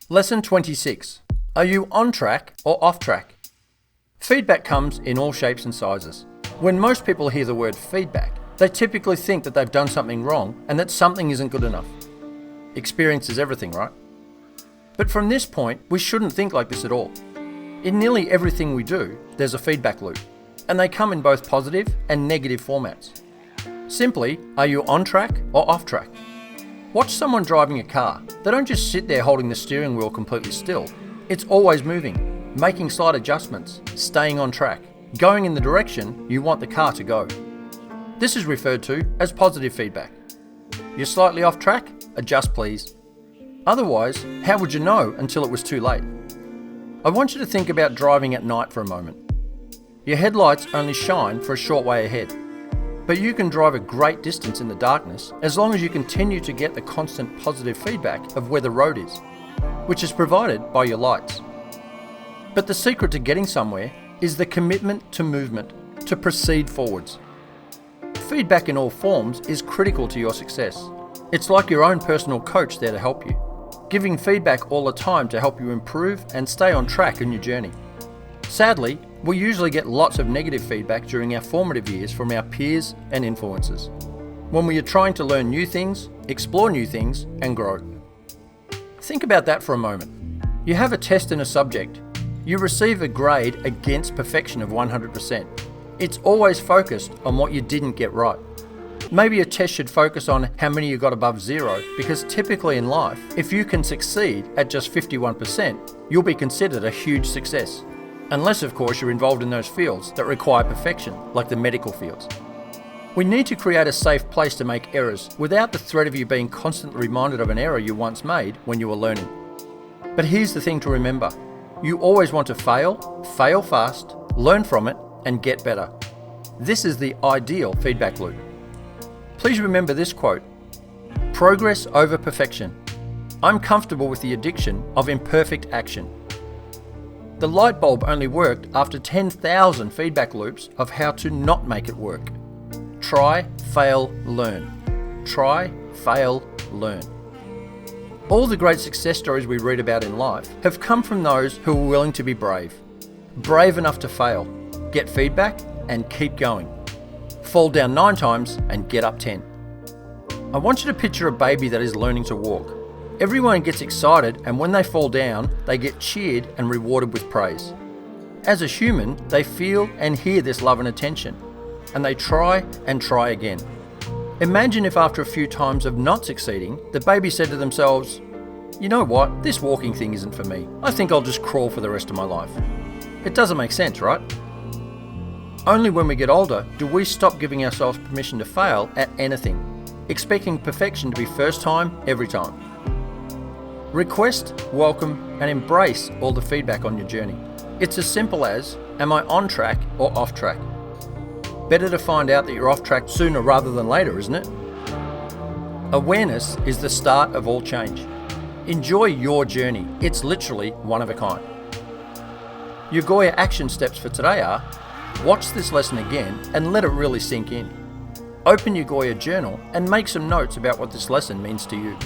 Lesson 26. Are you on track or off track? Feedback comes in all shapes and sizes. When most people hear the word feedback, they typically think that they've done something wrong and that something isn't good enough. Experience is everything, right? But from this point, we shouldn't think like this at all. In nearly everything we do, there's a feedback loop, and they come in both positive and negative formats. Simply, are you on track or off track? Watch someone driving a car. They don't just sit there holding the steering wheel completely still. It's always moving, making slight adjustments, staying on track, going in the direction you want the car to go. This is referred to as positive feedback. You're slightly off track? Adjust please. Otherwise, how would you know until it was too late? I want you to think about driving at night for a moment. Your headlights only shine for a short way ahead, but you can drive a great distance in the darkness as long as you continue to get the constant positive feedback of where the road is, which is provided by your lights. But the secret to getting somewhere is the commitment to movement, to proceed forwards. Feedback in all forms is critical to your success. It's like your own personal coach there to help you, giving feedback all the time to help you improve and stay on track in your journey. Sadly, we usually get lots of negative feedback during our formative years from our peers and influencers, when we are trying to learn new things, explore new things, and grow. Think about that for a moment. You have a test in a subject. You receive a grade against perfection of 100%. It's always focused on what you didn't get right. Maybe a test should focus on how many you got above zero, because typically in life, if you can succeed at just 51%, you'll be considered a huge success. Unless, of course, you're involved in those fields that require perfection, like the medical fields. We need to create a safe place to make errors without the threat of you being constantly reminded of an error you once made when you were learning. But here's the thing to remember. You always want to fail fast, learn from it, and get better. This is the ideal feedback loop. Please remember this quote: progress over perfection. I'm comfortable with the addiction of imperfect action. The light bulb only worked after 10,000 feedback loops of how to not make it work. Try, fail, learn. Try, fail, learn. All the great success stories we read about in life have come from those who were willing to be brave. Brave enough to fail, get feedback, and keep going. Fall down 9 times and get up 10. I want you to picture a baby that is learning to walk. Everyone gets excited, and when they fall down, they get cheered and rewarded with praise. As a human, they feel and hear this love and attention, and they try and try again. Imagine if after a few times of not succeeding, the baby said to themselves, "You know what, this walking thing isn't for me. I think I'll just crawl for the rest of my life." It doesn't make sense, right? Only when we get older do we stop giving ourselves permission to fail at anything, expecting perfection to be first time, every time. Request, welcome, and embrace all the feedback on your journey. It's as simple as, am I on track or off track? Better to find out that you're off track sooner rather than later, isn't it? Awareness is the start of all change. Enjoy your journey. It's literally one of a kind. Your Goya action steps for today are: watch this lesson again and let it really sink in. Open your Goya journal and make some notes about what this lesson means to you.